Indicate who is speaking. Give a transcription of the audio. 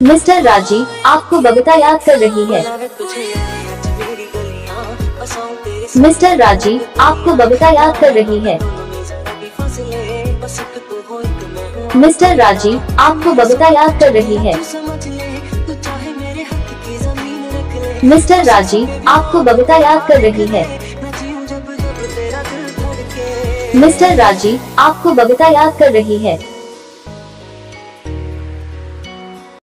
Speaker 1: Mister राजी, आपको बबीता याद कर रही है। मिस्टर राजी, आपको बबीता याद कर रही है। मिस्टर राजी, आपको बबीता याद कर रही है। मिस्टर राजी, आपको बबीता याद कर रही है। मिस्टर राजी, आपको बबीता याद कर रही है।